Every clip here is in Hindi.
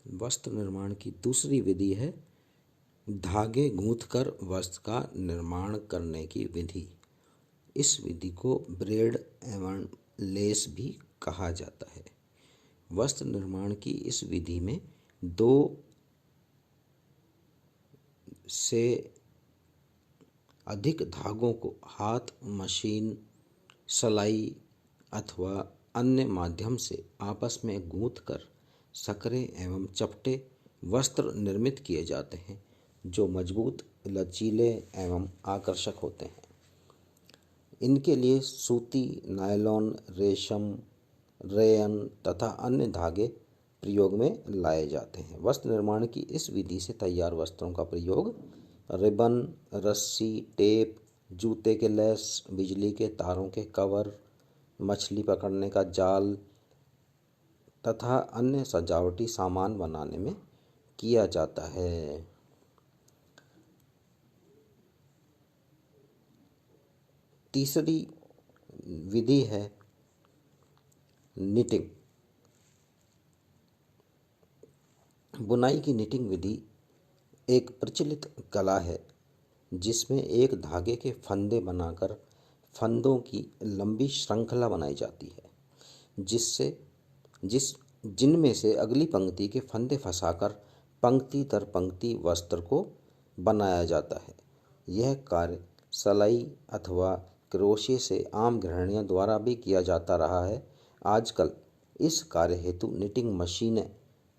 वस्त्र निर्माण की दूसरी विधि है धागे गूंथकर वस्त्र का निर्माण करने की विधि। इस विधि को ब्रेड एवं लेस भी कहा जाता है। वस्त्र निर्माण की इस विधि में 2 से अधिक धागों को हाथ, मशीन, सलाई अथवा अन्य माध्यम से आपस में गूंथकर सकरे एवं चपटे वस्त्र निर्मित किए जाते हैं जो मजबूत, लचीले एवं आकर्षक होते हैं। इनके लिए सूती, नायलॉन, रेशम, रेयन तथा अन्य धागे प्रयोग में लाए जाते हैं। वस्त्र निर्माण की इस विधि से तैयार वस्त्रों का प्रयोग रिबन, रस्सी, टेप, जूते के लेस, बिजली के तारों के कवर, मछली पकड़ने का जाल तथा अन्य सजावटी सामान बनाने में किया जाता है। तीसरी विधि है निटिंग। बुनाई की निटिंग विधि एक प्रचलित कला है जिसमें एक धागे के फंदे बनाकर फंदों की लंबी श्रृंखला बनाई जाती है जिनमें से अगली पंक्ति के फंदे फंसाकर पंक्ति दर पंक्ति वस्त्र को बनाया जाता है। यह कार्य सलाई अथवा क्रोशे से आम गृहिणियों द्वारा भी किया जाता रहा है। आजकल इस कार्य हेतु निटिंग मशीनें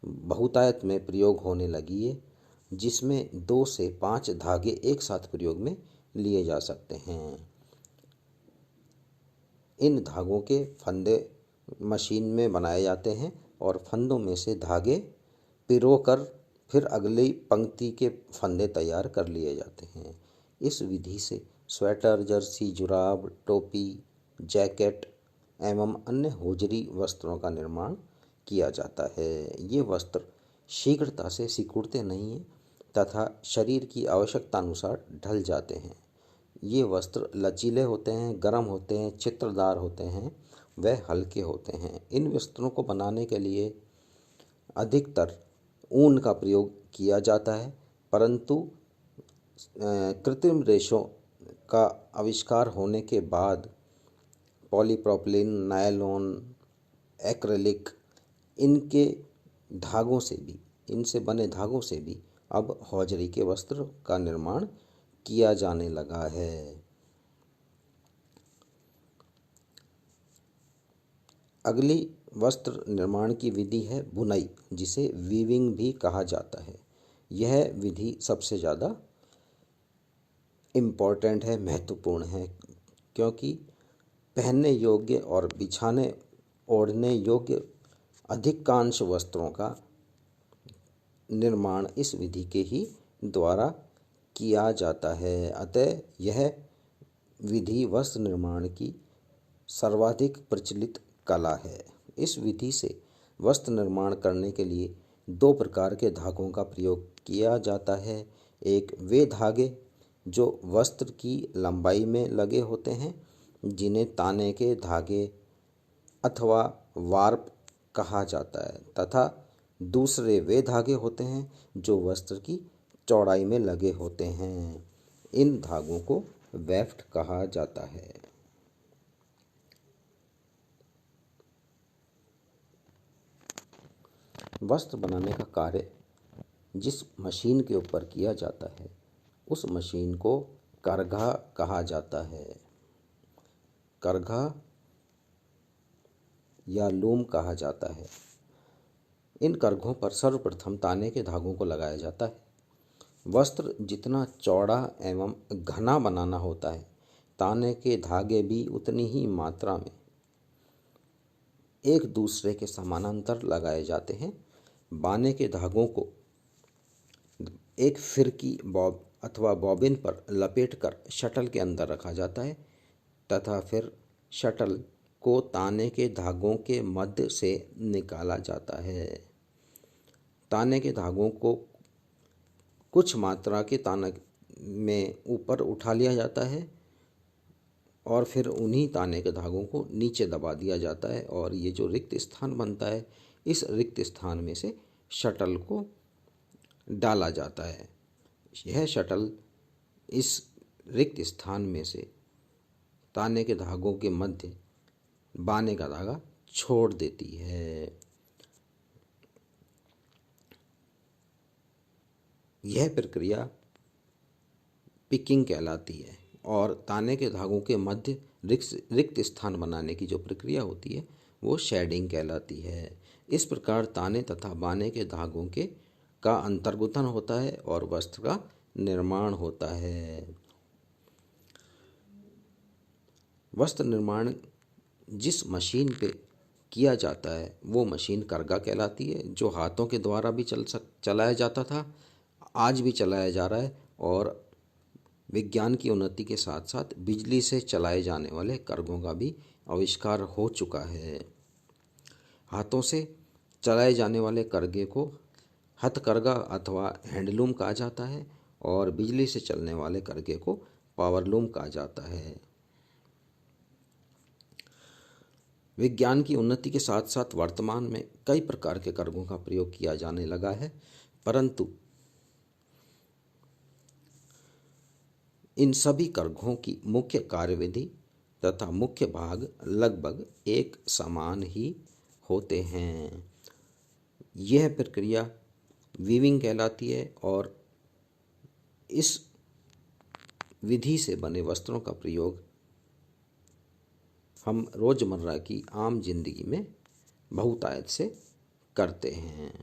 बहुतायत में प्रयोग होने लगी है जिसमें 2 से 5 धागे एक साथ प्रयोग में लिए जा सकते हैं। इन धागों के फंदे मशीन में बनाए जाते हैं और फंदों में से धागे पिरोकर फिर अगली पंक्ति के फंदे तैयार कर लिए जाते हैं। इस विधि से स्वेटर, जर्सी, जुराब, टोपी, जैकेट एवं अन्य होजरी वस्त्रों का निर्माण किया जाता है। ये वस्त्र शीघ्रता से सिकुड़ते नहीं हैं तथा शरीर की आवश्यकता अनुसार ढल जाते हैं। ये वस्त्र लचीले होते हैं, गर्म होते हैं, चित्रदार होते हैं, व हल्के होते हैं। इन वस्त्रों को बनाने के लिए अधिकतर ऊन का प्रयोग किया जाता है, परंतु कृत्रिम रेशों का आविष्कार होने के बाद पॉलीप्रोपिलीन, नायलॉन, एक्रेलिक इनसे बने धागों से भी अब हौजरी के वस्त्र का निर्माण किया जाने लगा है। अगली वस्त्र निर्माण की विधि है बुनाई, जिसे वीविंग भी कहा जाता है। यह विधि सबसे ज़्यादा इम्पोर्टेंट है, महत्वपूर्ण है, क्योंकि पहनने योग्य और बिछाने ओढ़ने योग्य अधिकांश वस्त्रों का निर्माण इस विधि के ही द्वारा किया जाता है। अतः यह विधि वस्त्र निर्माण की सर्वाधिक प्रचलित कला है। इस विधि से वस्त्र निर्माण करने के लिए 2 प्रकार के धागों का प्रयोग किया जाता है। एक वे धागे जो वस्त्र की लंबाई में लगे होते हैं, जिन्हें ताने के धागे अथवा वार्प कहा जाता है, तथा दूसरे वे धागे होते हैं जो वस्त्र की चौड़ाई में लगे होते हैं। इन धागों को वेफ्ट कहा जाता है। वस्त्र बनाने का कार्य जिस मशीन के ऊपर किया जाता है उस मशीन को करघा कहा जाता है। करघा या लूम कहा जाता है। इन करघों पर सर्वप्रथम ताने के धागों को लगाया जाता है। वस्त्र जितना चौड़ा एवं घना बनाना होता है, ताने के धागे भी उतनी ही मात्रा में एक दूसरे के समानांतर लगाए जाते हैं। बाने के धागों को एक फिरकी अथवा बॉबिन पर लपेटकर शटल के अंदर रखा जाता है तथा फिर शटल को ताने के धागों के मध्य से निकाला जाता है। ताने के धागों को कुछ मात्रा के ताने में ऊपर उठा लिया जाता है और फिर उन्हीं ताने के धागों को नीचे दबा दिया जाता है और ये जो रिक्त स्थान बनता है, इस रिक्त स्थान में से शटल को डाला जाता है। यह शटल इस रिक्त स्थान में से ताने के धागों के मध्य बाने का धागा छोड़ देती है। यह प्रक्रिया पिकिंग कहलाती है और ताने के धागों के मध्य रिक्त स्थान बनाने की जो प्रक्रिया होती है वो शेडिंग कहलाती है। इस प्रकार ताने तथा बाने के धागों के का अंतर्गुथन होता है और वस्त्र का निर्माण होता है। वस्त्र निर्माण जिस मशीन पे किया जाता है वो मशीन करगा कहलाती है, जो हाथों के द्वारा भी चलाया जाता था, आज भी चलाया जा रहा है और विज्ञान की उन्नति के साथ साथ बिजली से चलाए जाने वाले करघों का भी आविष्कार हो चुका है। हाथों से चलाए जाने वाले करघे को हथकरघा अथवा हैंडलूम कहा जाता है और बिजली से चलने वाले करघे को पावरलूम कहा जाता है। विज्ञान की उन्नति के साथ साथ वर्तमान में कई प्रकार के करघों का प्रयोग किया जाने लगा है, परंतु इन सभी करघों की मुख्य कार्यविधि तथा मुख्य भाग लगभग एक समान ही होते हैं। यह प्रक्रिया वीविंग कहलाती है और इस विधि से बने वस्त्रों का प्रयोग हम रोज़मर्रा की आम जिंदगी में बहुतायत से करते हैं।